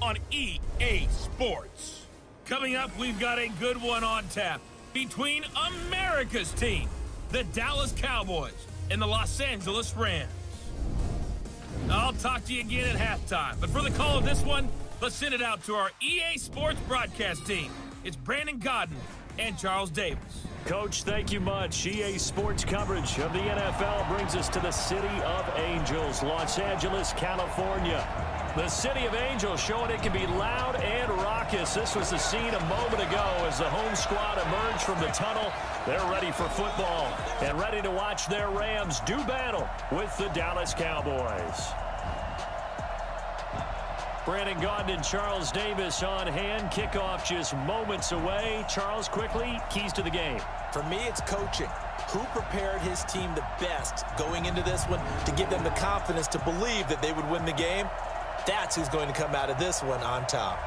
on EA Sports. Coming up, we've got a good one on tap between America's team, the Dallas Cowboys, and the Los Angeles Rams. I'll talk to you again at halftime, but for the call of this one, let's send it out to our EA Sports broadcast team. It's Brandon Godden and Charles Davis. Coach, thank you much. EA Sports coverage of the NFL brings us to the City of Angels, Los Angeles, California. The City of Angels showing it can be loud and raucous. This was the scene a moment ago as the home squad emerged from the tunnel. They're ready for football and ready to watch their Rams do battle with the Dallas Cowboys. Brandon Gaudin and Charles Davis on hand. Kickoff just moments away. Charles, quickly, keys to the game. For me, it's coaching. Who prepared his team the best going into this one to give them the confidence to believe that they would win the game? That's who's going to come out of this one on top.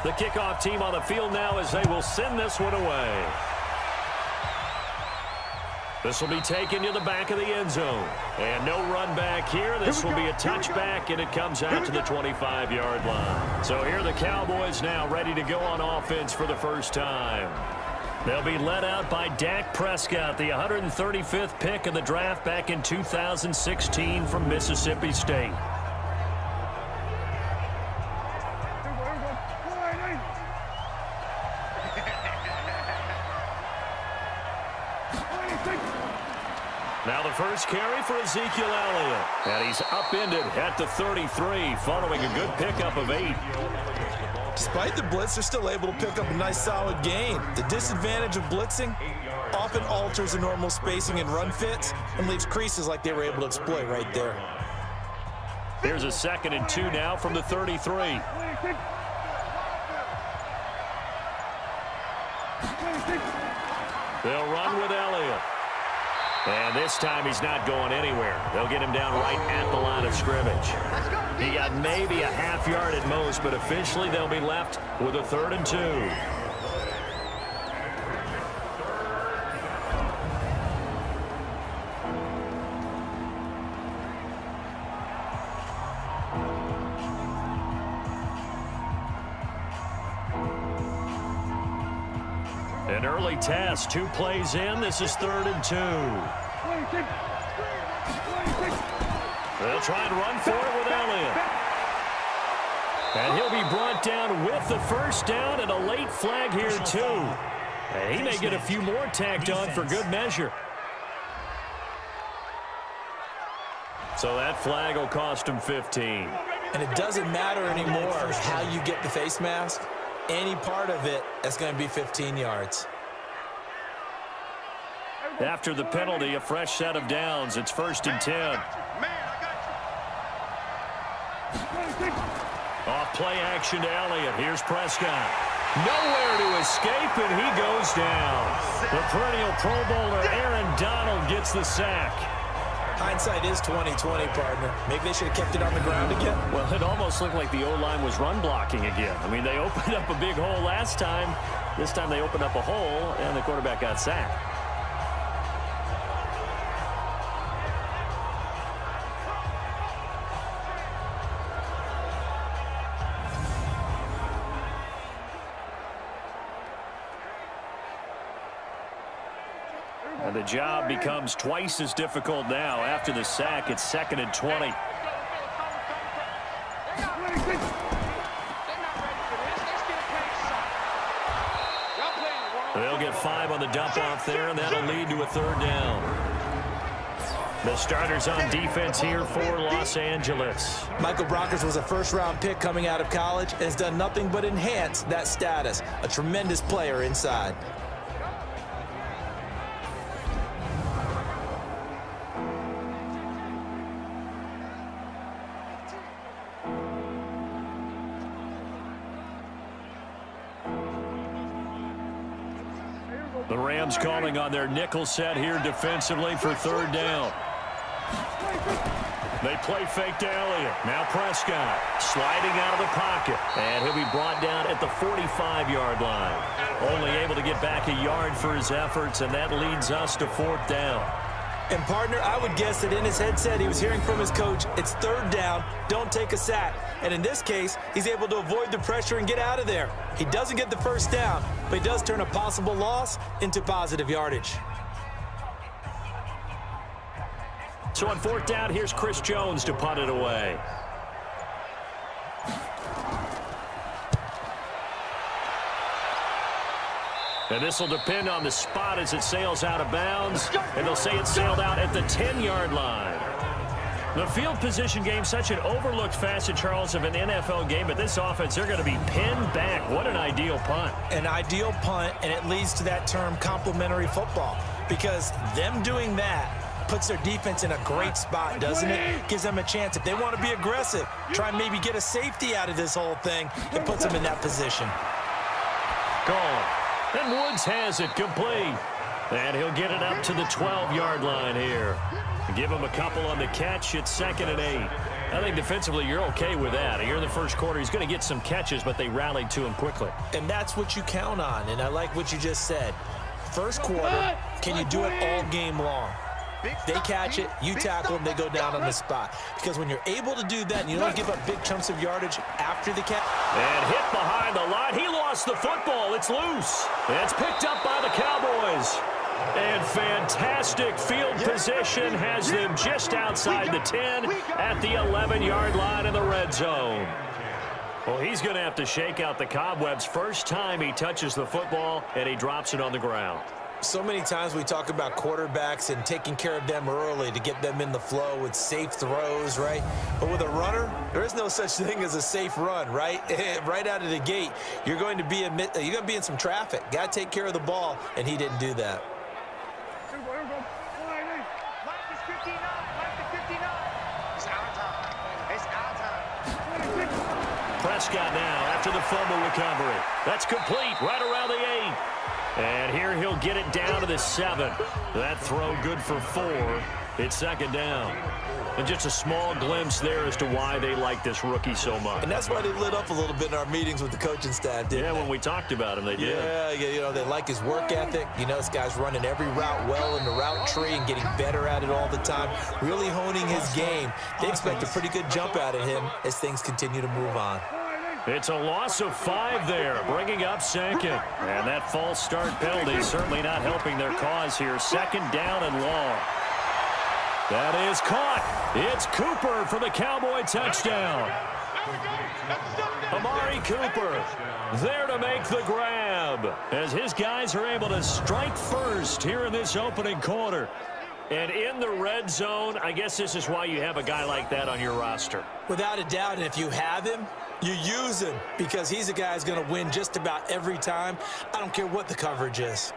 The kickoff team on the field now as they will send this one away. This will be taken to the back of the end zone. And no run back here. This will be a touchback, and it comes out to the 25-yard line. So here are the Cowboys now ready to go on offense for the first time. They'll be led out by Dak Prescott, the 135th pick in the draft back in 2016 from Mississippi State. Now the first carry for Ezekiel Elliott. And he's upended at the 33 following a good pickup of 8. Despite the blitz, they're still able to pick up a nice solid gain. The disadvantage of blitzing often alters the normal spacing and run fits and leaves creases like they were able to exploit right there. Here's a 2nd and 2 now from the 33. They'll run with Elliott. And this time he's not going anywhere. They'll get him down right at the line of scrimmage. He got maybe a half yard at most, but officially they'll be left with a 3rd and 2. An early test, 2 plays in. This is 3rd and 2. They'll try and run for it with Elliott. And he'll be brought down with the first down and a late flag here too. And he may get a few more tacked on for good measure. So that flag will cost him 15. And it doesn't matter anymore how you get the face mask. Any part of it, that's going to be 15 yards. After the penalty, a fresh set of downs. It's 1st and 10. Off play action to Elliott. Here's Prescott. Nowhere to escape, and he goes down. The perennial Pro Bowler Aaron Donald gets the sack. Hindsight is 20/20, partner. Maybe they should have kept it on the ground again. Well, it almost looked like the O-line was run blocking again. I mean, they opened up a big hole last time. This time they opened up a hole, and the quarterback got sacked. And the job becomes twice as difficult now. After the sack, it's 2nd and 20. They'll get 5 on the dump off there, and that'll lead to a 3rd down. The starters on defense here for Los Angeles. Michael Brockers was a first-round pick coming out of college and has done nothing but enhance that status. A tremendous player inside. The Rams calling on their nickel set here defensively for 3rd down. They play fake to Elliott. Now Prescott sliding out of the pocket. And he'll be brought down at the 45-yard line. Only able to get back a yard for his efforts, and that leads us to 4th down. And, partner, I would guess that in his headset he was hearing from his coach, it's 3rd down, don't take a sack. And in this case, he's able to avoid the pressure and get out of there. He doesn't get the 1st down, but he does turn a possible loss into positive yardage. So on 4th down, here's Chris Jones to punt it away. And this will depend on the spot as it sails out of bounds. And they'll say it sailed out at the 10-yard line. The field position game, such an overlooked facet, Charles, of an NFL game. But this offense, they're going to be pinned back. What an ideal punt. An ideal punt, and it leads to that term complementary football. Because them doing that puts their defense in a great spot, doesn't it? Gives them a chance. If they want to be aggressive, try and maybe get a safety out of this whole thing, it puts them in that position. Gone. And Woods has it complete. And he'll get it up to the 12-yard line here. Give him a couple on the catch. It's 2nd and 8. I think defensively you're okay with that. Here in the first quarter, he's going to get some catches, but they rallied to him quickly. And that's what you count on, and I like what you just said. First quarter, can you do it all game long? They catch it, you tackle them, they go down on the spot. Because when you're able to do that and you don't give up big chunks of yardage after the catch. And hit behind the line. He lost the football. It's loose. It's picked up by the Cowboys. And fantastic field position has them just outside the 10 at the 11-yard line in the red zone. Well, he's going to have to shake out the cobwebs. First time he touches the football, and he drops it on the ground. So many times we talk about quarterbacks and taking care of them early to get them in the flow with safe throws, right? But with a runner, there is no such thing as a safe run, right? Right out of the gate, you're going to be in some traffic. Got to take care of the ball, and he didn't do that. Prescott now after the fumble recovery. That's complete right around the 8. And here he'll get it down to the 7. That throw good for 4. It's 2nd down. And just a small glimpse there as to why they like this rookie so much. And that's why they lit up a little bit in our meetings with the coaching staff, didn't they? When we talked about him, they did. Yeah, you know, they like his work ethic. You know, this guy's running every route well in the route tree and getting better at it all the time, really honing his game. They expect a pretty good jump out of him as things continue to move on. It's a loss of 5 there, bringing up 2nd. And that false start penalty certainly not helping their cause here. 2nd down and long. That is caught. It's Cooper for the Cowboy touchdown. Amari Cooper there to make the grab as his guys are able to strike first here in this opening quarter. And in the red zone, I guess this is why you have a guy like that on your roster. Without a doubt, and if you have him, you use him because he's a guy who's going to win just about every time. I don't care what the coverage is.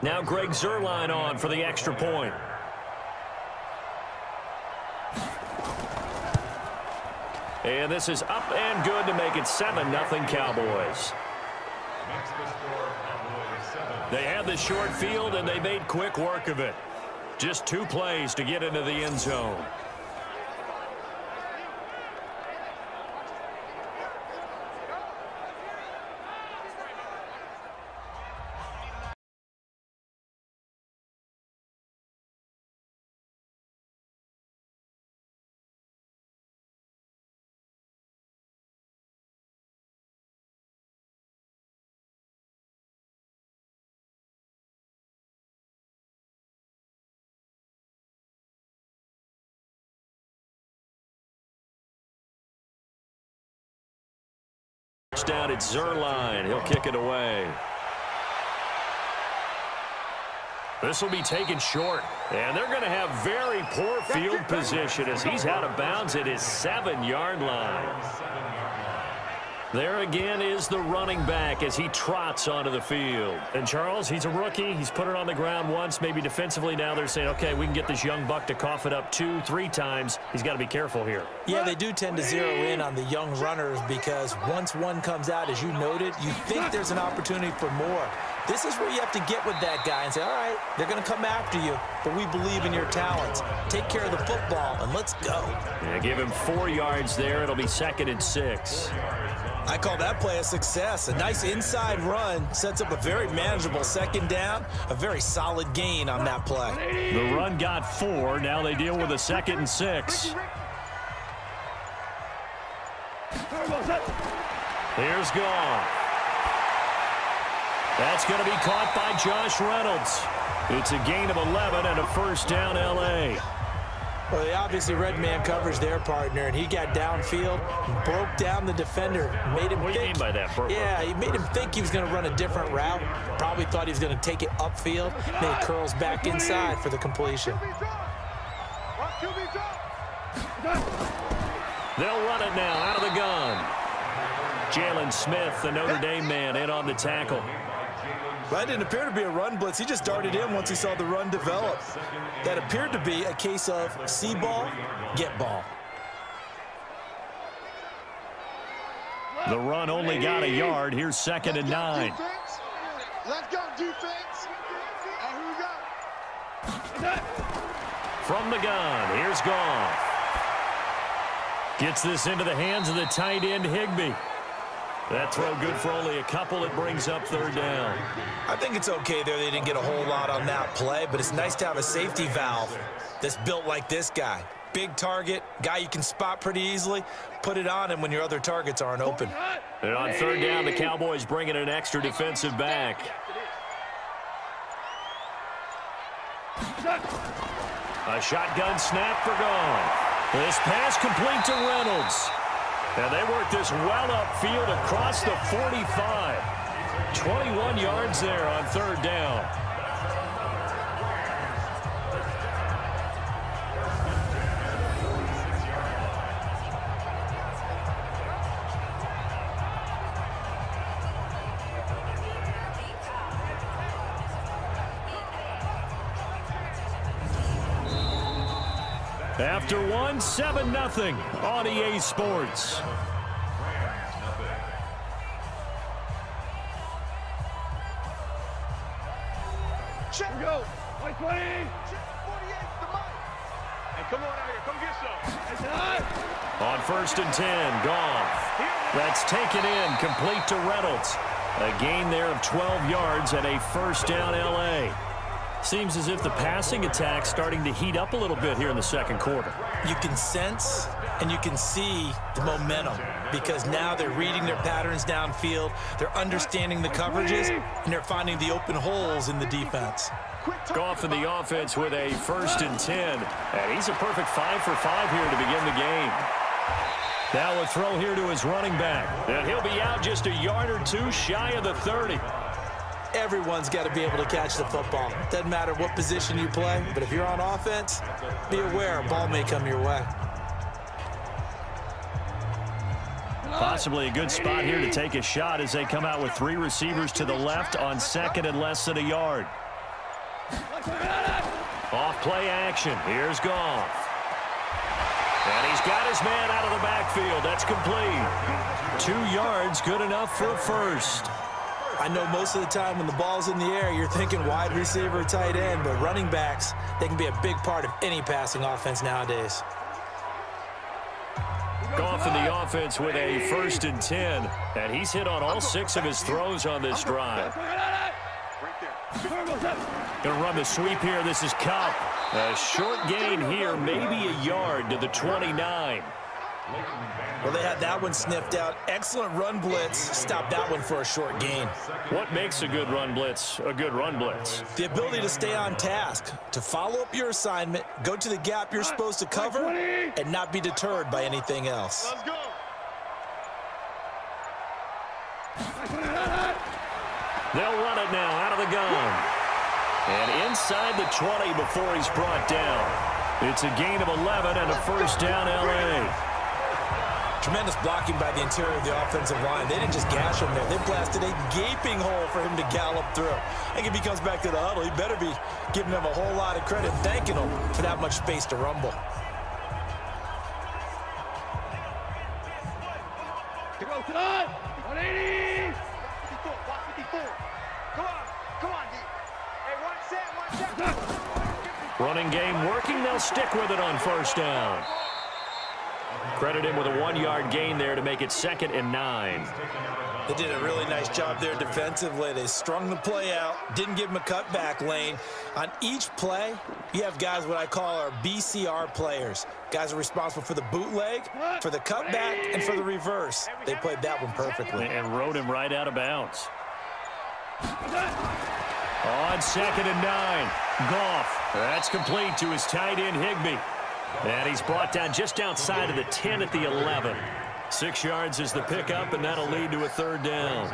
Now Greg Zuerlein on for the extra point. And this is up and good to make it 7-0 Cowboys. They had the short field, and they made quick work of it. Just 2 plays to get into the end zone. Down at Zuerlein. He'll kick it away. This will be taken short. And they're going to have very poor field position as he's out of bounds at his 7-yard line. There again is the running back as he trots onto the field. And Charles, he's a rookie. He's put it on the ground once. Maybe defensively now they're saying, okay, we can get this young buck to cough it up 2, 3 times. He's got to be careful here. Yeah, they do tend to zero in on the young runners because once one comes out, as you noted, you think there's an opportunity for more. This is where you have to get with that guy and say, all right, they're going to come after you, but we believe in your talents. Take care of the football, and let's go. Yeah, give him 4 yards there. It'll be 2nd and 6. I call that play a success. A nice inside run sets up a very manageable 2nd down, a very solid gain on that play. The run got 4. Now they deal with a 2nd and 6. Here's Goff. That's going to be caught by Josh Reynolds. It's a gain of 11 and a 1st down, L.A. Well, they obviously read man coverage their partner, and he got downfield, broke down the defender, made him What do you mean by that, Burke? Yeah, he made him think he was going to run a different route. Probably thought he was going to take it upfield. Then he curls back inside for the completion. They'll run it now out of the gun. Jalen Smith, the Notre Dame man, in on the tackle. That didn't appear to be a run blitz. He just darted in once he saw the run develop. That appeared to be a case of see ball, get ball. The run only got a yard. Here's 2nd and 9. Let's go, defense. And who we got? From the gun, here's Goff. Gets this into the hands of the tight end, Higbee. That throw good for only a couple. It brings up 3rd down. I think it's okay there. They didn't get a whole lot on that play, but it's nice to have a safety valve that's built like this guy. Big target, guy you can spot pretty easily. Put it on him when your other targets aren't open. And on 3rd down, the Cowboys bring in an extra defensive back. A shotgun snap for Goff. This pass complete to Reynolds. And they work this well upfield across the 45. 21 yards there on 3rd down. After 7-0 on EA Sports. Check. Go. 20. Check 48, the mic. Hey, come on out here. Come get some. On 1st and 10, Goff. That's taken in, complete to Reynolds. A gain there of 12 yards and a 1st down, L.A. Seems as if the passing attack's starting to heat up a little bit here in the 2nd quarter. You can sense and you can see the momentum because now they're reading their patterns downfield, they're understanding the coverages, and they're finding the open holes in the defense. Goff in the offense with a 1st and 10, and he's a perfect 5 for 5 here to begin the game. Now a throw here to his running back, and he'll be out just a yard or 2 shy of the 30. Everyone's got to be able to catch the football. Doesn't matter what position you play, but if you're on offense, be aware a ball may come your way. Possibly a good spot here to take a shot as they come out with 3 receivers to the left on 2nd and less than a yard. Off play action. Here's Goff. And he's got his man out of the backfield. That's complete. 2 yards, good enough for a 1st. I know most of the time when the ball's in the air, you're thinking wide receiver, tight end, but running backs, they can be a big part of any passing offense nowadays. Goff in the offense with a 1st and 10, and he's hit on all 6 of his throws on this drive. Going to run the sweep here. This is Cup. A short gain here, maybe a yard to the 29. Well, they had that one sniffed out. Excellent run blitz. Stopped that one for a short gain. What makes a good run blitz a good run blitz? The ability to stay on task, to follow up your assignment, go to the gap you're supposed to cover, and not be deterred by anything else. Let's go. They'll run it now out of the gun. And inside the 20 before he's brought down. It's a gain of 11 and a 1st down, L.A. Tremendous blocking by the interior of the offensive line. They didn't just gash him there. They blasted a gaping hole for him to gallop through. I think if he comes back to the huddle, he better be giving them a whole lot of credit, thanking them for that much space to rumble. Go, 180. 54, 54. Come on. Running game working. They'll stick with it on first down. Credit him with a 1-yard gain there to make it 2nd and 9. They did a really nice job there defensively. They strung the play out, didn't give him a cutback lane. On each play, you have guys what I call our BCR players. Guys are responsible for the bootleg, for the cutback, and for the reverse. They played that one perfectly. And rode him right out of bounds. On 2nd and 9, Goff. That's complete to his tight end, Higbee. And he's brought down just outside of the 10 at the 11. 6 yards is the pickup, and that'll lead to a 3rd down.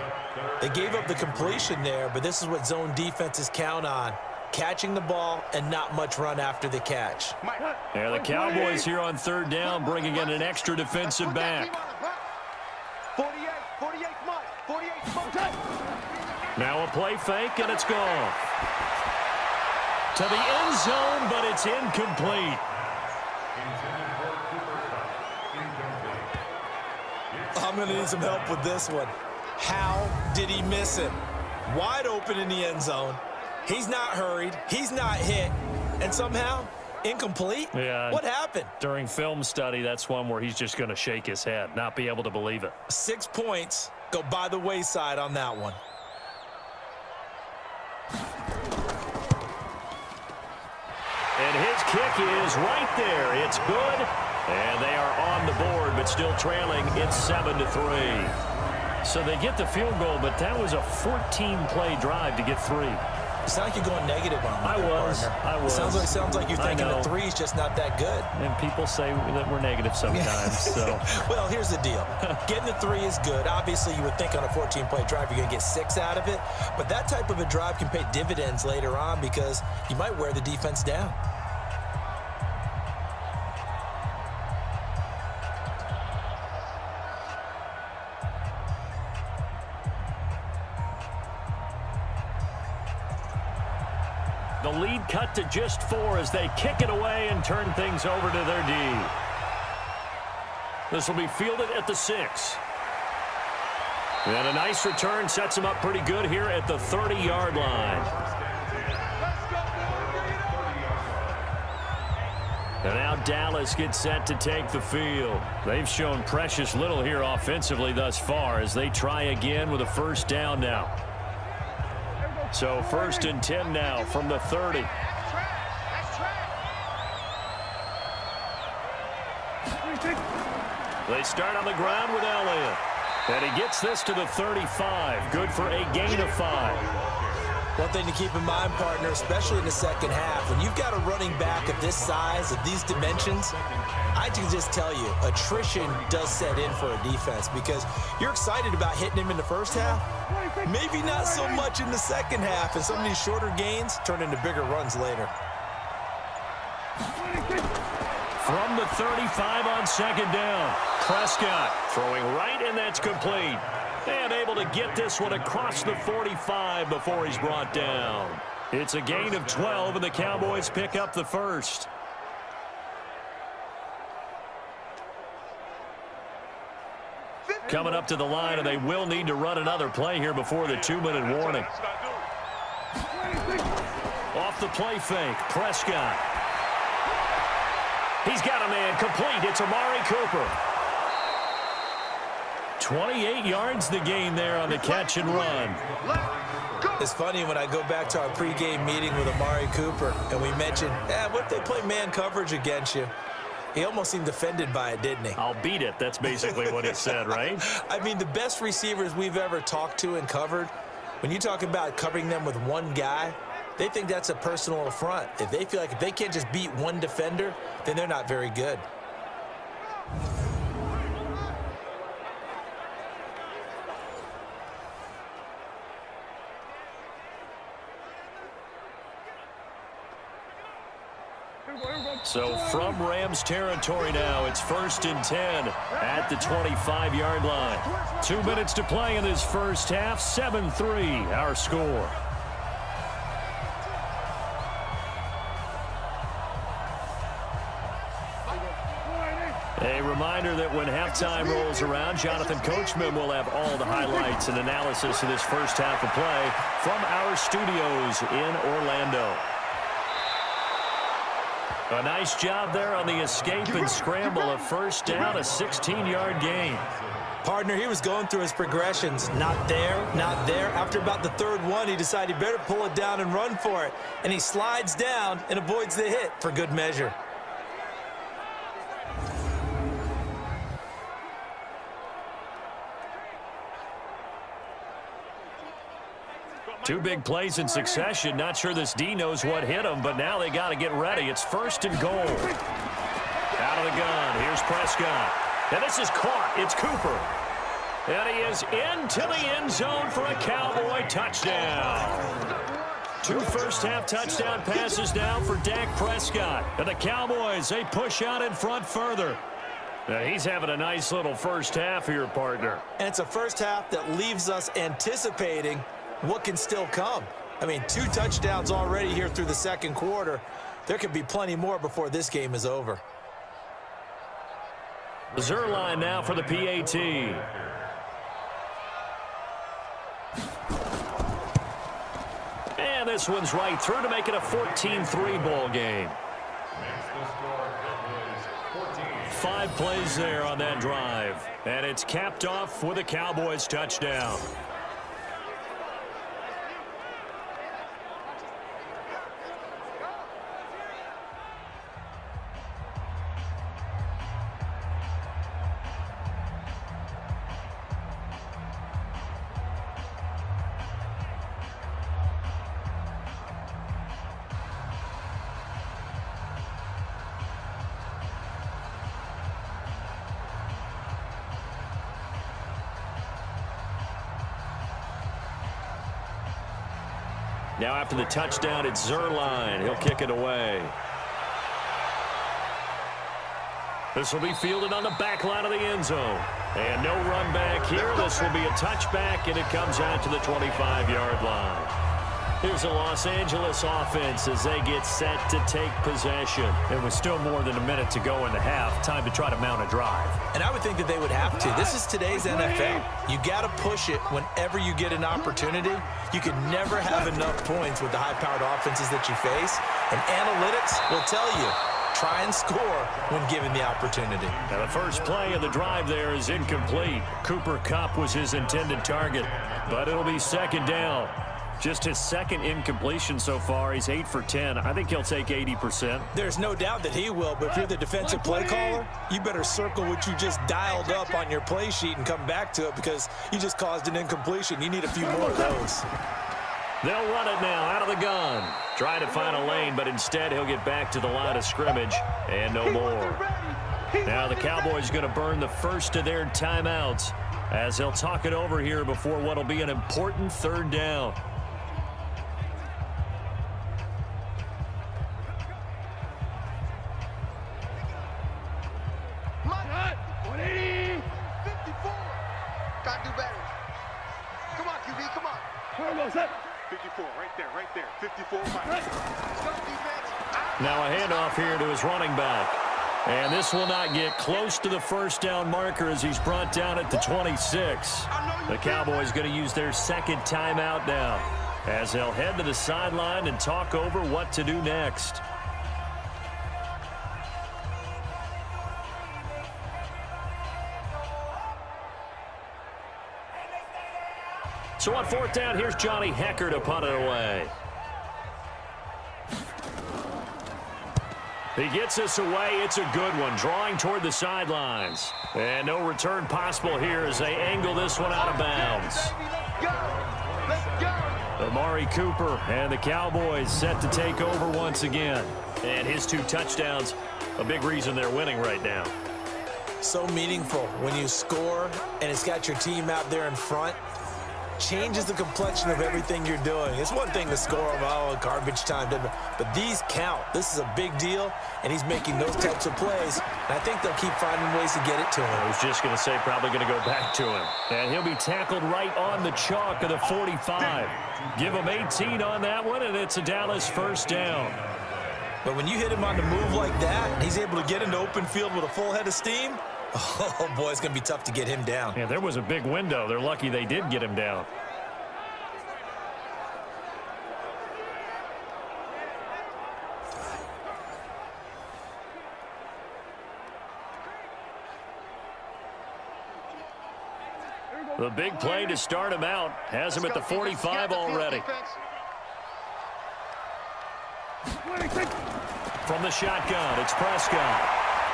They gave up the completion there, but this is what zone defenses count on. Catching the ball and not much run after the catch. Yeah, the Cowboys here on 3rd down, bringing in an extra defensive back. 48, Mike. 48, Now a play fake, and it's gone. To the end zone, but it's incomplete. I'm going to need some help with this one. How did he miss him? Wide open in the end zone. He's not hurried. He's not hit. And somehow, incomplete? Yeah. What happened? During film study, that's one where he's just going to shake his head, not be able to believe it. 6 points go by the wayside on that one. And his kick is right there. It's good. And they are on the board, but still trailing. It's 7-3. So they get the field goal, but that was a 14-play drive to get 3. It sounds like you're going negative on me. I was. Sounds like you're thinking the 3's just not that good. And people say that we're negative sometimes. So. Well, here's the deal. Getting the 3 is good. Obviously, you would think on a 14-play drive you're going to get 6 out of it. But that type of a drive can pay dividends later on because you might wear the defense down. The lead cut to just 4 as they kick it away and turn things over to their D. This will be fielded at the 6. And a nice return sets him up pretty good here at the 30-yard line. And now Dallas gets set to take the field. They've shown precious little here offensively thus far as they try again with a 1st down now. So 1st and 10 now from the 30. They start on the ground with Elliott. And he gets this to the 35. Good for a gain of 5. One thing to keep in mind, partner, especially in the second half, when you've got a running back of this size, of these dimensions, I can just tell you, attrition does set in for a defense because you're excited about hitting him in the first half. Maybe not so much in the second half, and some of these shorter gains turn into bigger runs later. From the 35 on 2nd down, Prescott throwing right, and that's complete. And able to get this one across the 45 before he's brought down. It's a gain of 12, and the Cowboys pick up the 1st. Coming up to the line, and they will need to run another play here before the 2-minute warning. Off the play fake, Prescott. He's got a man complete. It's Amari Cooper. 28 yards the gain there on the catch and run. It's funny when I go back to our pregame meeting with Amari Cooper, and we mentioned, what if they play man coverage against you? He almost seemed offended by it, didn't he? I'll beat it. That's basically what he said, right? I mean, the best receivers we've ever talked to and covered, when you talk about covering them with one guy, they think that's a personal affront. If they feel like if they can't just beat one defender, then they're not very good. So from Rams territory now, it's 1st and 10 at the 25-yard line. 2 minutes to play in this first half. 7-3 our score. A reminder that when halftime rolls around, Jonathan Coachman will have all the highlights and analysis of this first half of play from our studios in Orlando. A nice job there on the escape and scramble. A first down, a 16-yard gain. Partner, he was going through his progressions. Not there, not there. After about the third one, he decided he better pull it down and run for it. And he slides down and avoids the hit for good measure. Two big plays in succession. Not sure this D knows what hit him, but now they got to get ready. It's first and goal. Out of the gun. Here's Prescott. And this is caught. It's Cooper. And he is into the end zone for a Cowboy touchdown. Two first-half touchdown passes now for Dak Prescott. And the Cowboys, they push out in front further. Now he's having a nice little first half here, partner. And it's a first half that leaves us anticipating what can still come. I mean, 2 touchdowns already here through the second quarter. There could be plenty more before this game is over. Zerline now for the PAT. And this one's right through to make it a 14-3 ball game. 5 plays there on that drive. And it's capped off with a Cowboys touchdown. Now after the touchdown, it's Zerline. He'll kick it away. This will be fielded on the back line of the end zone. And no run back here. This will be a touchback, and it comes out to the 25-yard line. Here's the Los Angeles offense as they get set to take possession. And with still more than a minute to go in the half, time to try to mount a drive. And I would think that they would have to. This is today's NFL. You got to push it whenever you get an opportunity. You can never have enough points with the high-powered offenses that you face. And analytics will tell you, try and score when given the opportunity. Now the first play of the drive there is incomplete. Cooper Kupp was his intended target, but it'll be second down. Just his second incompletion so far. He's 8 for 10. I think he'll take 80%. There's no doubt that he will, but if you're the defensive play caller, you better circle what you just dialed up on your play sheet and come back to it because you just caused an incompletion. You need a few more of those. They'll run it now out of the gun. Trying to find a lane, but instead he'll get back to the line of scrimmage and no more. Now the Cowboys going to burn the first of their timeouts as they'll talk it over here before what will be an important third down. Got to do better. Come on, QB, come on. Where was that? 54, right there. 54. Now a handoff here to his running back. And this will not get close to the first down marker as he's brought down at the 26. The Cowboys going to use their second timeout now as they'll head to the sideline and talk over what to do next. So on fourth down, here's Johnny Hecker to punt it away. He gets this away. It's a good one, drawing toward the sidelines. And no return possible here as they angle this one out of bounds. Amari Cooper and the Cowboys set to take over once again. And his 2 touchdowns, a big reason they're winning right now. So meaningful when you score and it's got your team out there in front. Changes the complexion of everything you're doing. It's one thing to score them, garbage time, but these count. This is a big deal, and he's making those types of plays, and I think they'll keep finding ways to get it to him. I was just going to say probably going to go back to him. And he'll be tackled right on the chalk of the 45. Give him 18 on that one, and it's a Dallas first down. But when you hit him on the move like that, and he's able to get into open field with a full head of steam, oh, boy, it's going to be tough to get him down. Yeah, there was a big window. They're lucky they did get him down. The big play to start him out has him at the 45 already. From the shotgun, it's Prescott.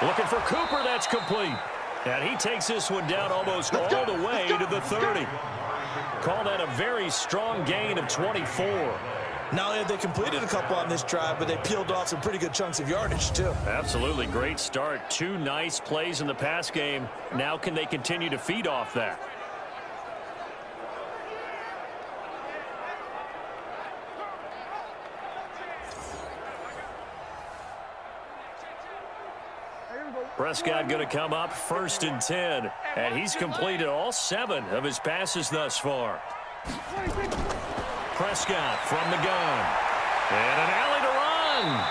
Looking for Cooper, that's complete. And he takes this one down almost all the way to the 30. Call that a very strong gain of 24. Not only have they completed a couple on this drive, but they peeled off some pretty good chunks of yardage, too. Absolutely great start. 2 nice plays in the pass game. Now can they continue to feed off that? Prescott going to come up 1st and 10, and he's completed all 7 of his passes thus far. Prescott from the gun, and an alley to run.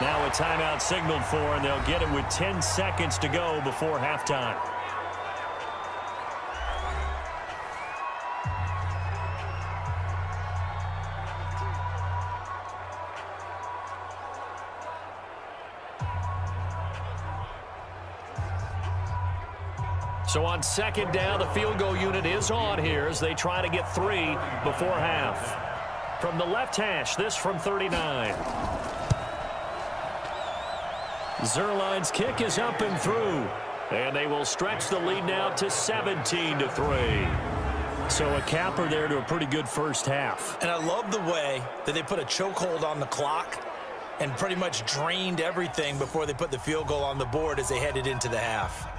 Now a timeout signaled for, and they'll get him with 10 seconds to go before halftime. So on 2nd down, the field goal unit is on here as they try to get 3 before half. From the left hash, this from 39. Zerline's kick is up and through. And they will stretch the lead now to 17-3. So a capper there to a pretty good first half. And I love the way that they put a chokehold on the clock and pretty much drained everything before they put the field goal on the board as they headed into the half.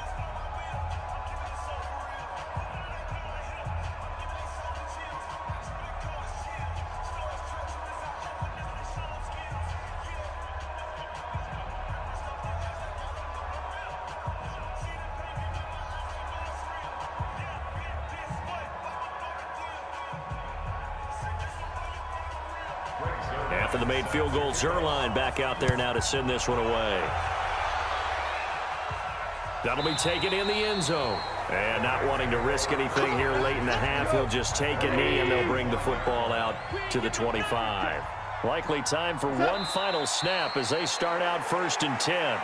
After the made field goal, Zerline back out there now to send this one away. That'll be taken in the end zone. And not wanting to risk anything here late in the half, he'll just take a knee and they'll bring the football out to the 25. Likely time for one final snap as they start out 1st and 10.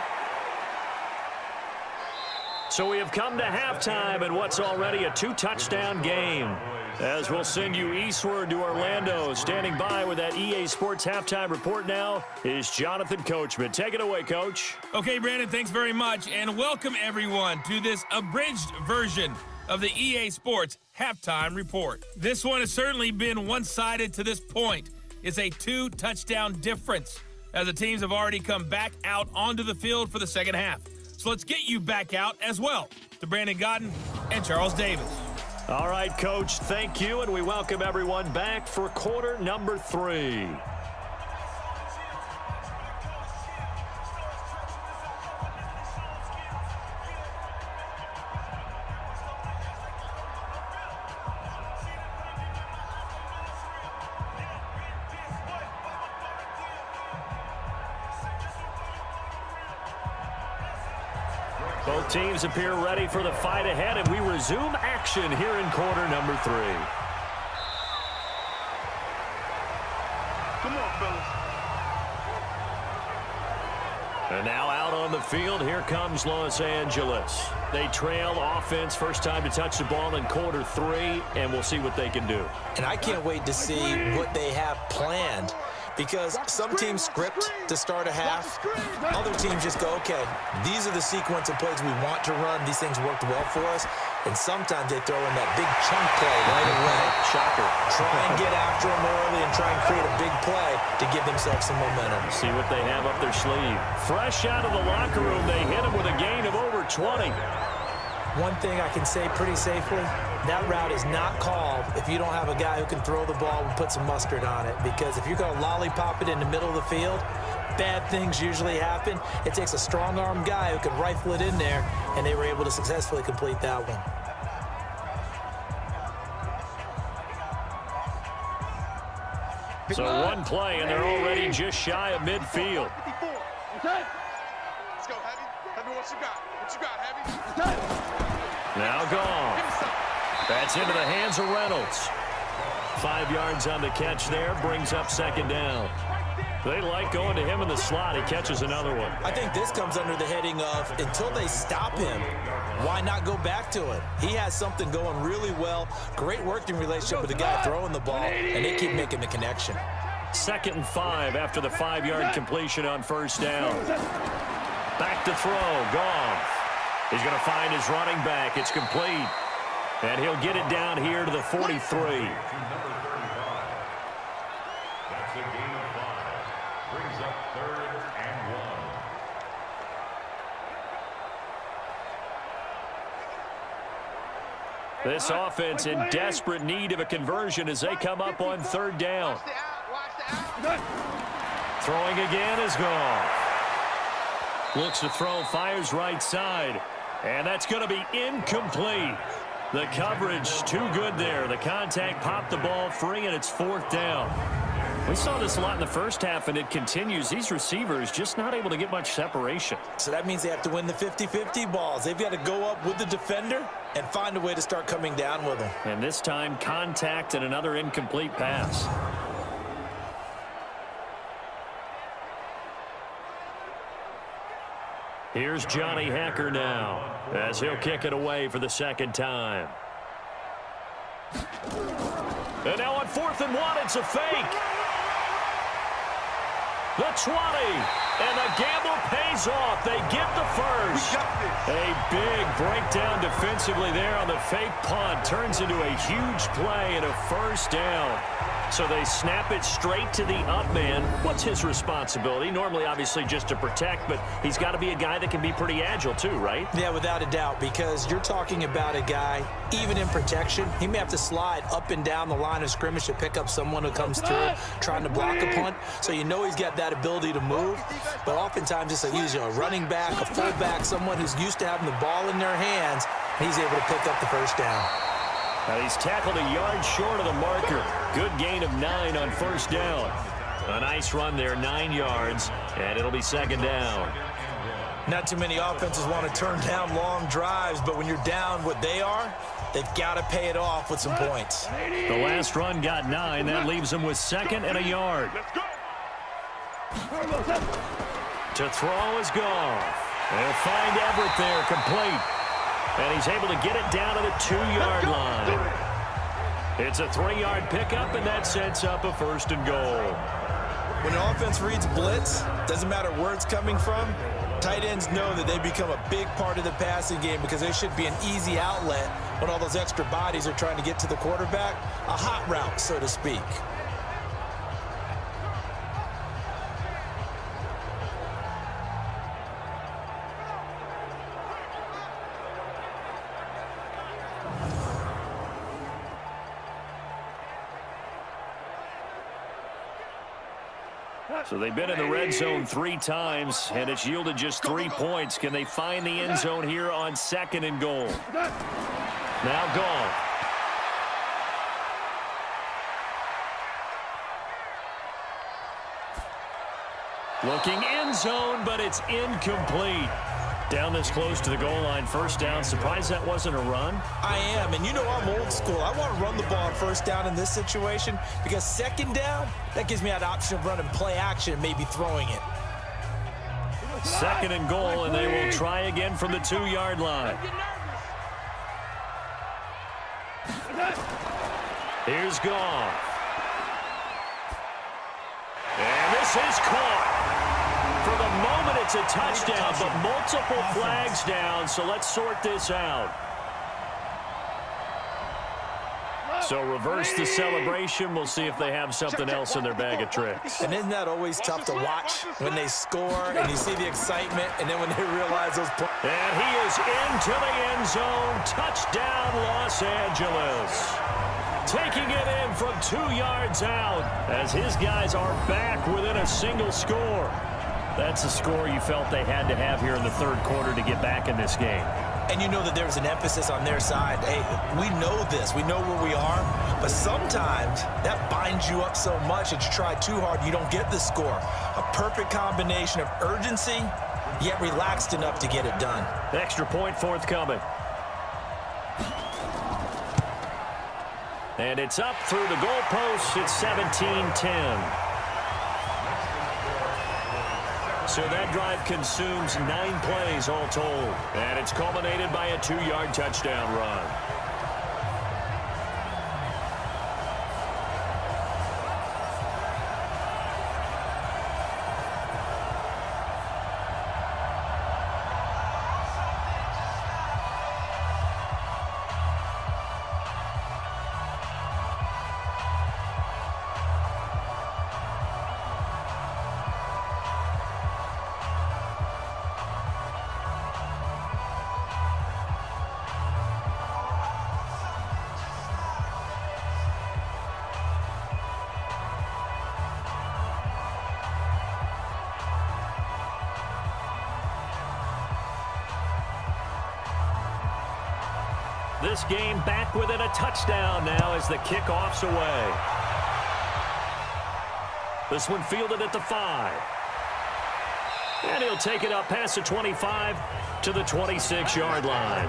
So we have come to halftime in what's already a 2-touchdown game. As we'll send you eastward to Orlando. Standing by with that EA Sports halftime report now is Jonathan Coachman. Take it away, Coach. Okay, Brandon, thanks very much. And welcome, everyone, to this abridged version of the EA Sports halftime report. This one has certainly been one-sided to this point. It's a 2-touchdown difference as the teams have already come back out onto the field for the second half. So let's get you back out as well to Brandon Godden and Charles Davis. All right, Coach, thank you, and we welcome everyone back for quarter number 3. Both teams appear ready for the fight ahead, and we resume action here in quarter number 3. Come on, fellas. And now out on the field, here comes Los Angeles. They trail offense, first time to touch the ball in quarter 3, and we'll see what they can do. And I can't wait to see what they have planned, because some teams script to start a half. Other teams just go, okay, these are the sequence of plays we want to run. These things worked well for us. And sometimes they throw in that big chunk play right away. Shocker. Try and get after them early and try and create a big play to give themselves some momentum. See what they have up their sleeve. Fresh out of the locker room, they hit him with a gain of over 20. One thing I can say pretty safely, that route is not called if you don't have a guy who can throw the ball and put some mustard on it. Because if you're going to lollipop it in the middle of the field, bad things usually happen. It takes a strong-armed guy who can rifle it in there, and they were able to successfully complete that one. So one play, and they're already just shy of midfield. Okay. Let's go, Heavy. Heavy, what you got? What you got, Heavy? Now gone. That's into the hands of Reynolds. 5 yards on the catch there, brings up second down. They like going to him in the slot. He catches another one. I think this comes under the heading of until they stop him, why not go back to it? He has something going really well. Great working relationship with the guy throwing the ball, and they keep making the connection. 2nd and 5 after the 5-yard completion on first down. Back to throw. Goff. He's going to find his running back. It's complete. And he'll get it down here to the 43. This offense in desperate need of a conversion as they come up on 3rd down. Throwing again is Goff. Looks to throw, fires right side. And that's going to be incomplete. The coverage too good there. The contact popped the ball free, and it's 4th down. We saw this a lot in the first half, and it continues. These receivers just not able to get much separation. So that means they have to win the 50-50 balls. They've got to go up with the defender and find a way to start coming down with them. And this time, contact and another incomplete pass. Here's Johnny Hacker now as he'll kick it away for the 2nd time. And now on 4th and 1, it's a fake. The 20, and the gamble pays off. They get the first. A big breakdown defensively there on the fake punt. Turns into a huge play and a 1st down. So they snap it straight to the up man. What's his responsibility? Normally, obviously, just to protect, but he's got to be a guy that can be pretty agile too, right? Yeah, without a doubt, because you're talking about a guy, even in protection, he may have to slide up and down the line of scrimmage to pick up someone who comes through trying to block a punt. So you know he's got that ability to move, but oftentimes it's usually a running back, a fullback, someone who's used to having the ball in their hands, and he's able to pick up the 1st down. Now he's tackled a yard short of the marker. Good gain of 9 on 1st down. A nice run there, 9 yards, and it'll be 2nd down. Not too many offenses want to turn down long drives, but when you're down what they are, they've got to pay it off with some points. The last run got 9. That leaves them with 2nd and a yard. To throw is Goff. They'll find Everett there, complete. And he's able to get it down to the 2-yard line. It's a 3-yard pickup, and that sets up a 1st and goal. When an offense reads blitz, doesn't matter where it's coming from, tight ends know that they become a big part of the passing game because they should be an easy outlet when all those extra bodies are trying to get to the quarterback. A hot route, so to speak. So they've been in the red zone 3 times, and it's yielded just 3 points. Can they find the end zone here on 2nd and goal? Now Goff. Looking end zone, but it's incomplete. Down this close to the goal line, 1st down. Surprised that wasn't a run? I am, and you know I'm old school. I want to run the ball on 1st down in this situation because 2nd down, that gives me that option of running play action and maybe throwing it. 2nd and goal, and they will try again from the 2-yard line. Here's Goff. And this is caught. For the moment, it's a touchdown, but multiple flags down, so let's sort this out. So reverse the celebration. We'll see if they have something else in their bag of tricks. And isn't that always tough to watch when they score and you see the excitement and then when they realize those points? And he is into the end zone. Touchdown, Los Angeles. Taking it in from 2 yards out as his guys are back within a single score. That's a score you felt they had to have here in the 3rd quarter to get back in this game. And you know that there was an emphasis on their side. Hey, we know this. We know where we are. But sometimes that binds you up so much that you try too hard, you don't get the score. A perfect combination of urgency, yet relaxed enough to get it done. Extra point forthcoming. And it's up through the goalposts. It's 17-10. So that drive consumes 9 plays all told. And it's culminated by a 2-yard touchdown run. This game back within a touchdown now as the kickoff's away. This one fielded at the 5. And he'll take it up past the 25 to the 26-yard line.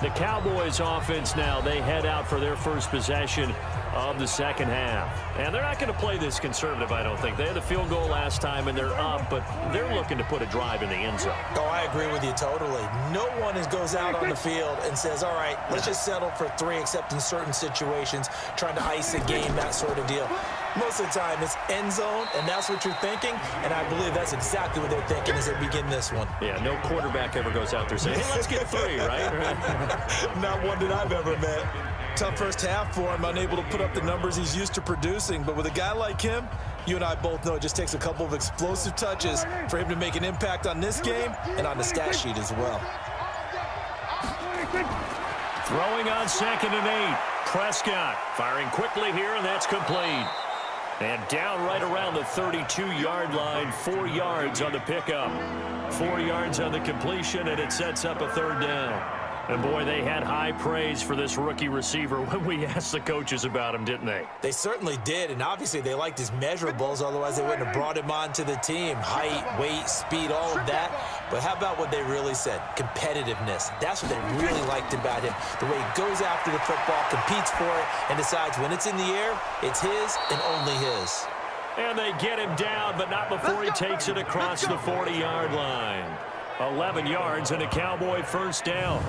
The Cowboys offense now, they head out for their first possession of the second half. And they're not going to play this conservative, I don't think. They had the field goal last time, and they're up, but they're looking to put a drive in the end zone. Oh, I agree with you totally. No one goes out on the field and says, all right, let's just settle for 3, except in certain situations, trying to ice a game, that sort of deal. Most of the time, it's end zone, and that's what you're thinking, and I believe that's exactly what they're thinking as they begin this one. Yeah, no quarterback ever goes out there saying, hey, let's get 3, right? Not one that I've ever met. Tough first half for him, unable to put up the numbers he's used to producing. But with a guy like him, you and I both know it just takes a couple of explosive touches for him to make an impact on this game and on the stat sheet as well. Throwing on 2nd and 8. Prescott firing quickly here, and that's complete. And down right around the 32-yard line, 4 yards on the pickup. 4 yards on the completion, and it sets up a 3rd down. And, boy, they had high praise for this rookie receiver when we asked the coaches about him, didn't they? They certainly did, and obviously they liked his measurables, otherwise they wouldn't have brought him onto the team. Height, weight, speed, all of that. But how about what they really said? Competitiveness. That's what they really liked about him. The way he goes after the football, competes for it, and decides when it's in the air, it's his and only his. And they get him down, but not before he takes it across the 40-yard line. 11 yards and a Cowboy first down.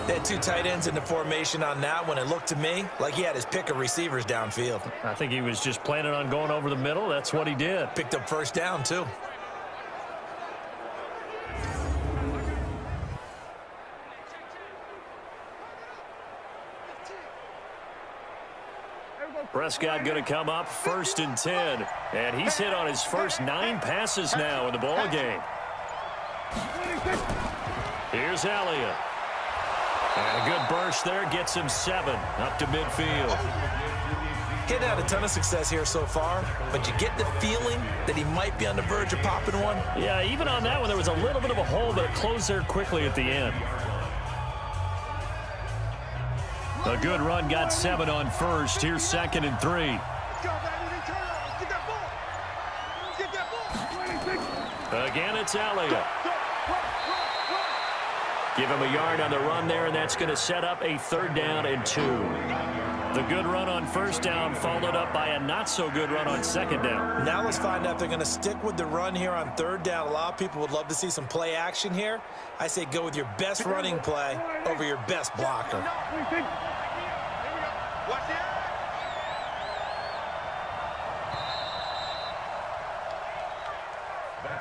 They had 2 tight ends in the formation on that one. It looked to me like he had his pick of receivers downfield. I think he was just planning on going over the middle. That's what he did. Picked up first down, too. Prescott going to come up 1st and 10. And he's hit on his first 9 passes now in the ball game. Here's Elliott. And a good burst there gets him 7 up to midfield. He's had a ton of success here so far, but you get the feeling that he might be on the verge of popping one. Yeah, even on that one, there was a little bit of a hole, but it closed there quickly at the end. A good run got 7 on 1st. Here's 2nd and 3. Again, it's Elliott. Give him a yard on the run there, and that's going to set up a 3rd down and 2. The good run on 1st down followed up by a not-so-good run on 2nd down. Now let's find out if they're going to stick with the run here on 3rd down. A lot of people would love to see some play action here. I say go with your best running play over your best blocker.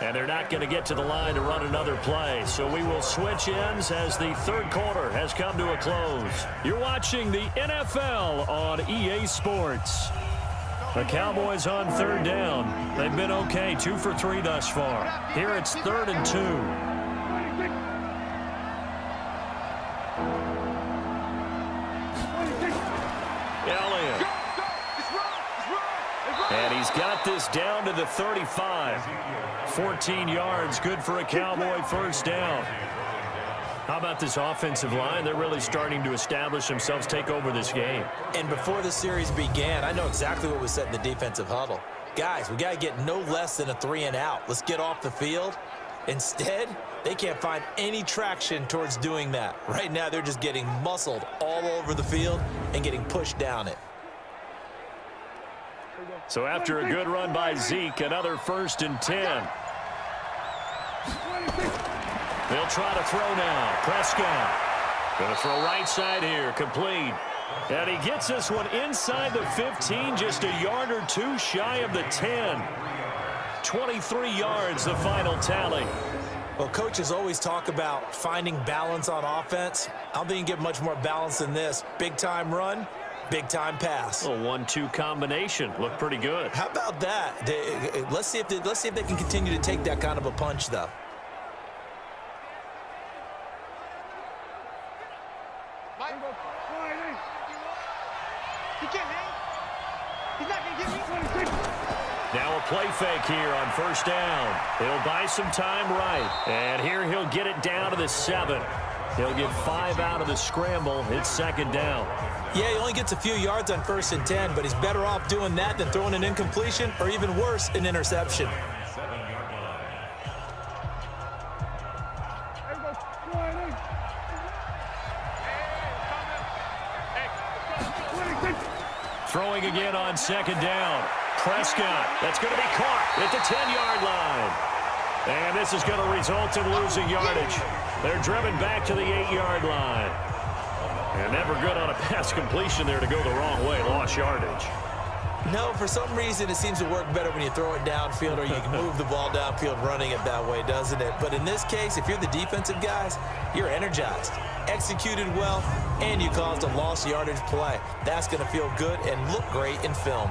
And they're not going to get to the line to run another play. So we will switch ends as the 3rd quarter has come to a close. You're watching the NFL on EA Sports. The Cowboys on 3rd down. They've been okay, 2 for 3 thus far. Here it's 3rd and 2. Elliott. And he's got this down to the 35. 14 yards, good for a Cowboy 1st down. How about this offensive line? They're really starting to establish themselves, take over this game. And before the series began, I know exactly what was said in the defensive huddle. Guys, we got to get no less than a 3 and out. Let's get off the field Instead, they can't find any traction towards doing that. Right now, they're just getting muscled all over the field and getting pushed down it. So after a good run by Zeke, another 1st and 10. They'll try to throw now. Prescott going to throw right side here, complete. And he gets this one inside the 15, just a yard or two shy of the 10. 23 yards, the final tally. Well, coaches always talk about finding balance on offense. I don't think you get much more balance than this. Big-time run, big-time pass. A 1-2 combination. Looked pretty good. How about that? Let's see if they can continue to take that kind of a punch, though. Now a play fake here on 1st down. He'll buy some time right. And here he'll get it down to the 7. He'll get 5 out of the scramble. It's 2nd down. Yeah, he only gets a few yards on 1st and 10, but he's better off doing that than throwing an incompletion or even worse, an interception. Throwing again on 2nd down. Prescott, that's going to be caught at the 10-yard line. And this is going to result in losing yardage. They're driven back to the 8-yard line. And never good on a pass completion there to go the wrong way. Lost yardage. No, for some reason it seems to work better when you throw it downfield or you can move the ball downfield running it that way, doesn't it? But in this case, if you're the defensive guys, you're energized, executed well, and you caused a lost yardage play. That's going to feel good and look great in film.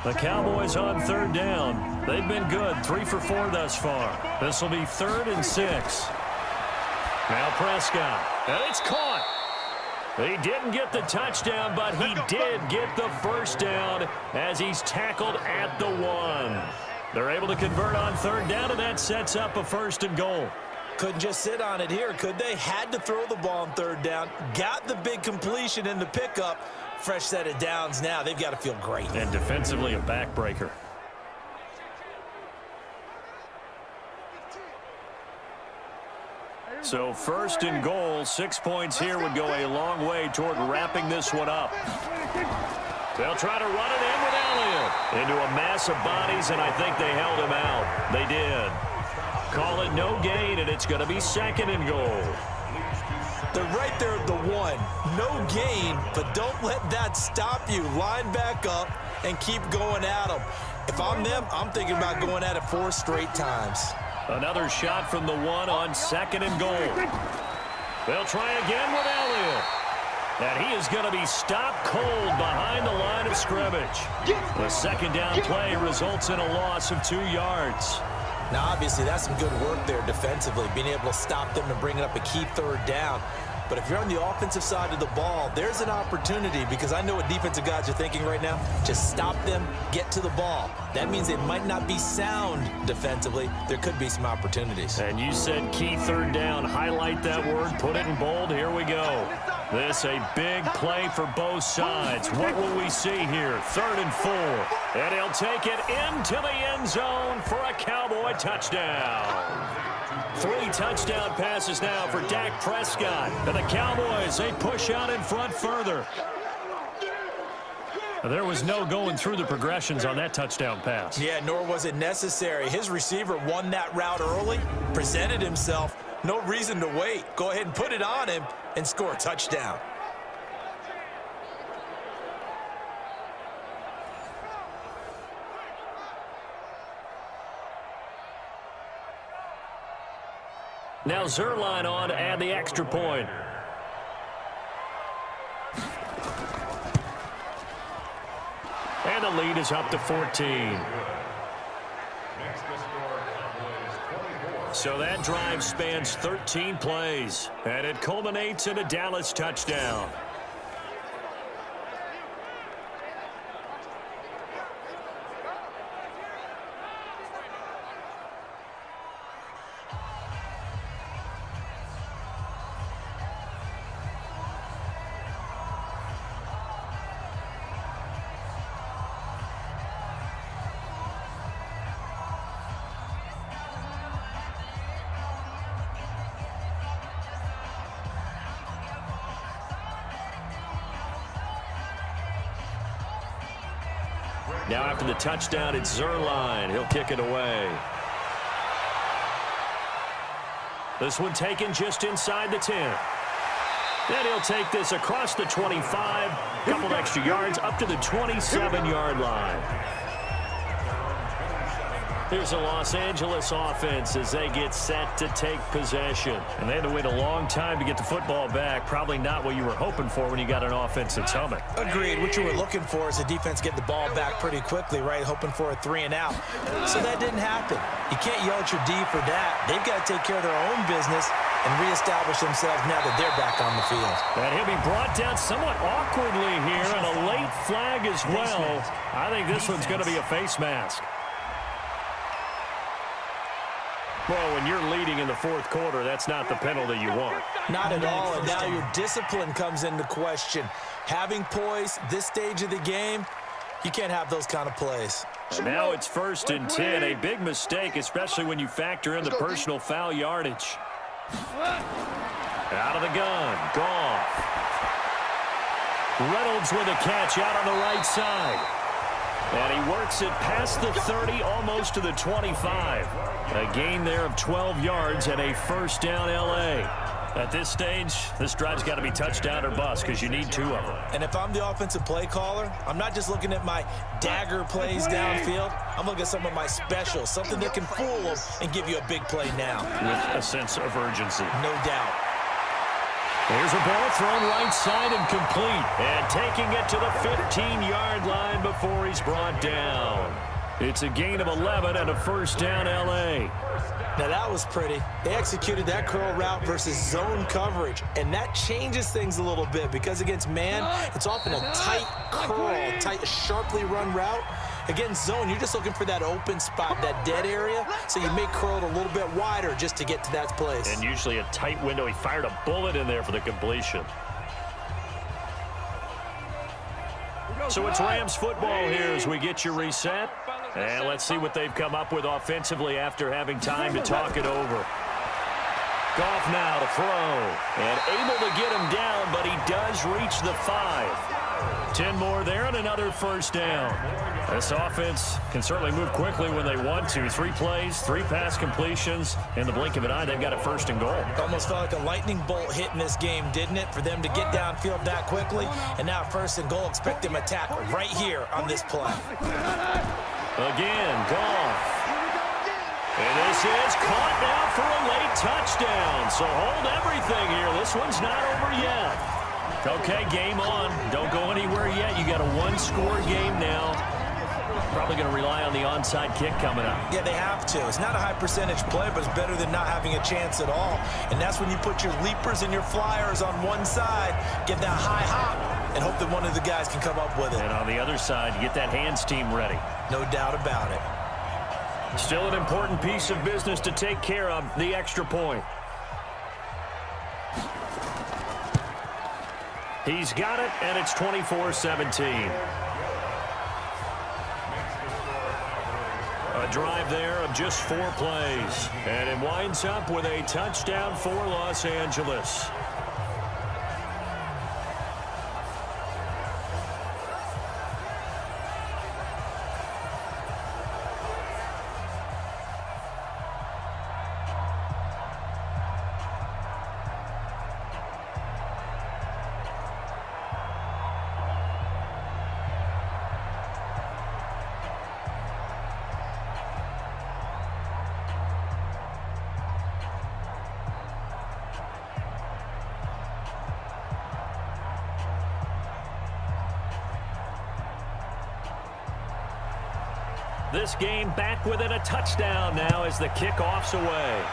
The Cowboys on 3rd down. They've been good, 3 for 4 thus far. This will be 3rd and 6. Now Prescott, and it's caught. He didn't get the touchdown, but he did get the 1st down as he's tackled at the 1. They're able to convert on 3rd down, and that sets up a 1st and goal. Couldn't just sit on it here, could they? Had to throw the ball on 3rd down. Got the big completion in the pickup. Fresh set of downs now. They've got to feel great. And defensively a backbreaker. So 1st and goal, 6 points here would go a long way toward wrapping this one up. They'll try to run it in with Elliott into a mass of bodies, and I think they held him out. They did. Call it no gain, and it's going to be 2nd and goal. They're right there at the 1. No gain, but don't let that stop you. Line back up and keep going at them. If I'm them, I'm thinking about going at it 4 straight times. Another shot from the 1 on 2nd and goal. They'll try again with Elliott. And he is going to be stopped cold behind the line of scrimmage. The 2nd down play results in a loss of 2 yards. Now, obviously, that's some good work there defensively, being able to stop them and bring up a key 3rd down. But if you're on the offensive side of the ball, there's an opportunity, because I know what defensive guys are thinking right now. Just stop them, get to the ball. That means they might not be sound defensively. There could be some opportunities. And you said key 3rd down. Highlight that word. Put it in bold. Here we go. This a big play for both sides. What will we see here? 3rd and 4. And he'll take it into the end zone for a Cowboy touchdown. 3 touchdown passes now for Dak Prescott. And the Cowboys, they push out in front further. There was no going through the progressions on that touchdown pass. Yeah, nor was it necessary. His receiver won that route early, presented himself. No reason to wait. Go ahead and put it on him and score a touchdown. Now Zerline on to add the extra point. And the lead is up to 14. So that drive spans 13 plays, and it culminates in a Dallas touchdown. Now after the touchdown, it's Zerline. He'll kick it away. This one taken just inside the 10. Then he'll take this across the 25, a couple extra yards up to the 27-yard line. Here's a Los Angeles offense as they get set to take possession. And they had to wait a long time to get the football back. Probably not what you were hoping for when you got an offense that's humming. Agreed. What you were looking for is the defense get the ball back pretty quickly, right? Hoping for a 3 and out. So that didn't happen. You can't yell at your D for that. They've got to take care of their own business and reestablish themselves now that they're back on the field. And he'll be brought down somewhat awkwardly here, and a late flag as well. I think this one's going to be a face mask. Well, when you're leading in the fourth quarter, that's not the penalty you want. Not at all, and now your discipline comes into question. Having poise this stage of the game, you can't have those kind of plays. And now it's 1st and 10, a big mistake, especially when you factor in the personal foul yardage. Out of the gun, Goff. Reynolds with a catch out on the right side. And he works it past the 30, almost to the 25. A gain there of 12 yards and a 1st down L.A. At this stage, this drive's got to be touchdown or bust because you need 2 of them. And if I'm the offensive play caller, I'm not just looking at my dagger plays downfield. I'm looking at some of my specials, something that can fool them and give you a big play now. With a sense of urgency. No doubt. Here's a ball thrown right side and complete. And taking it to the 15-yard line before he's brought down. It's a gain of 11 and a 1st down L.A. Now that was pretty. They executed that curl route versus zone coverage, and that changes things a little bit because against man, it's often a tight curl, tight, sharply run route. Against zone, you're just looking for that open spot, that dead area, so you make curl a little bit wider just to get to that place. And usually a tight window. He fired a bullet in there for the completion. So it's Rams football here as we get you reset. And let's see what they've come up with offensively after having time to talk it over. Goff now to throw. And able to get him down, but he does reach the 5. 10 more there and another 1st down. This offense can certainly move quickly when they want to. 3 plays, 3 pass completions. In the blink of an eye, they've got a 1st and goal. It almost felt like a lightning bolt hit in this game, didn't it? For them to get downfield that quickly. And now 1st and goal, expect them to attack right here on this play. Again, Goff. And this is caught now for a late touchdown. So hold everything here. This one's not over yet. Okay, game on. Don't go anywhere yet. You got a 1-score game now. Probably going to rely on the onside kick coming up. Yeah, they have to. It's not a high percentage play, but it's better than not having a chance at all. And that's when you put your leapers and your flyers on one side, get that high hop, and hope that one of the guys can come up with it. And on the other side, you get that hands team ready. No doubt about it. Still an important piece of business to take care of, the extra point. He's got it, and it's 24-17. A drive there of just 4 plays. And it winds up with a touchdown for Los Angeles. This game back within a touchdown now as the kickoff's away.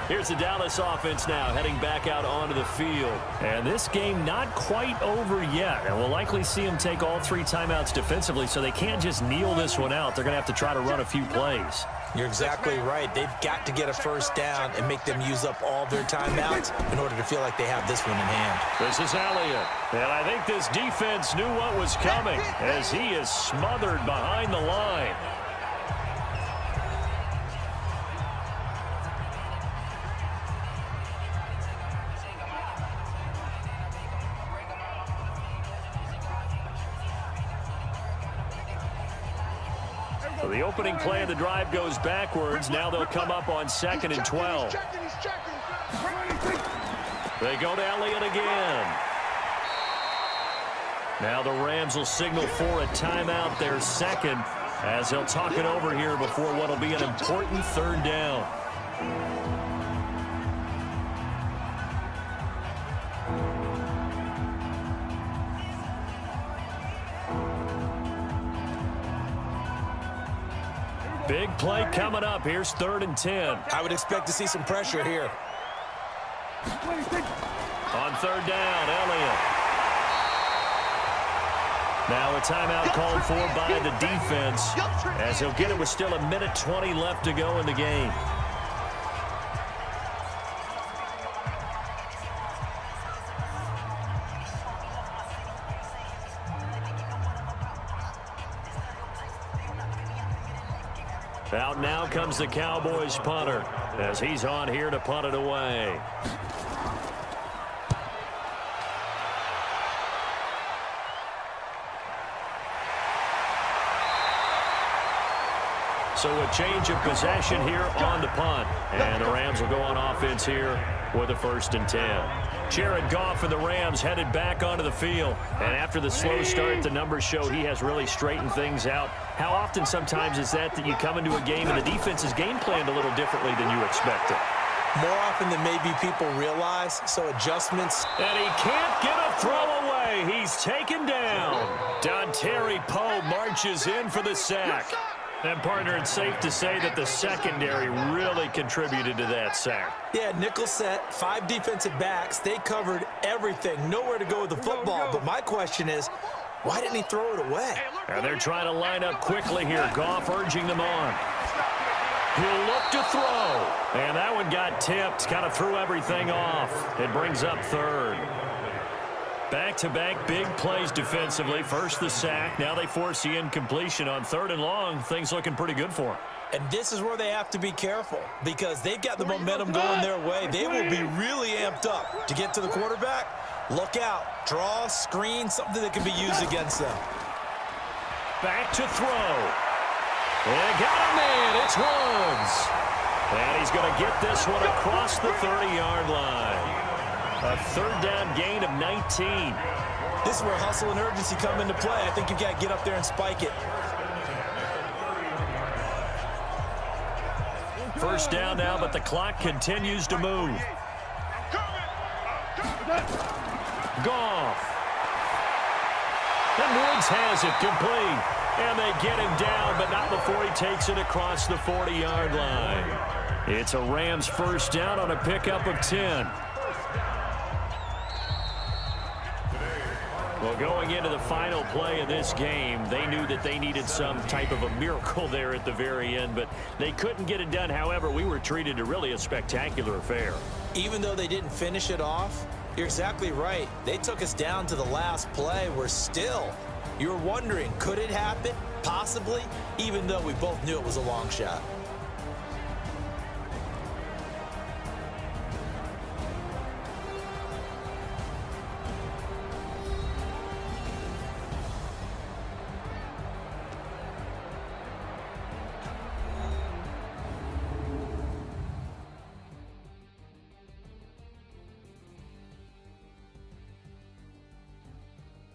Here's the Dallas offense now heading back out onto the field. And this game not quite over yet. And we'll likely see them take all 3 timeouts defensively, so they can't just kneel this one out. They're going to have to try to run a few plays. You're exactly right. They've got to get a 1st down and make them use up all their timeouts in order to feel like they have this one in hand. This is Elliott. And I think this defense knew what was coming as he is smothered behind the line. So the opening play of the drive goes backwards. Now they'll come up on 2nd and 12. They go to Elliott again. Now the Rams will signal for a timeout, their second, as they'll talk it over here before what will be an important 3rd down. Big play coming up. Here's 3rd and 10. I would expect to see some pressure here. On 3rd down, Elliott. Now a timeout called for by the defense, as he'll get it with still 1:20 left to go in the game. Out now comes the Cowboys punter, as he's on here to punt it away. So a change of possession here on the punt. And the Rams will go on offense here with a 1st and 10. Jared Goff and the Rams headed back onto the field. And after the slow start, the numbers show he has really straightened things out. How often sometimes is that you come into a game and the defense is game planned a little differently than you expected? More often than maybe people realize, so adjustments. And he can't get a throw away. He's taken down. Dontari Poe marches in for the sack. And, partner, it's safe to say that the secondary really contributed to that sack. Yeah, nickel set, 5 defensive backs. They covered everything. Nowhere to go with the football. But my question is, why didn't he throw it away? And they're trying to line up quickly here. Goff urging them on. He'll look to throw. And that one got tipped. Kind of threw everything off. It brings up 3rd. Back-to-back big plays defensively. First the sack. Now they force the incompletion on 3rd and long. Things looking pretty good for them. And this is where they have to be careful, because they've got the momentum going their way. They will be really amped up to get to the quarterback. Look out. Draw, screen, something that can be used against them. Back to throw. And got him in. It's Woods. And he's going to get this one across the 30-yard line. A 3rd down gain of 19. This is where hustle and urgency come into play. I think you've got to get up there and spike it. 1st down now, but the clock continues to move. Goff. And Woods has it complete. And they get him down, but not before he takes it across the 40-yard line. It's a Rams 1st down on a pickup of 10. Well, going into the final play of this game, they knew that they needed some type of a miracle there at the very end, but they couldn't get it done. However, we were treated to really a spectacular affair. Even though they didn't finish it off, you're exactly right. They took us down to the last play. We're still, you're wondering, could it happen? Possibly, even though we both knew it was a long shot.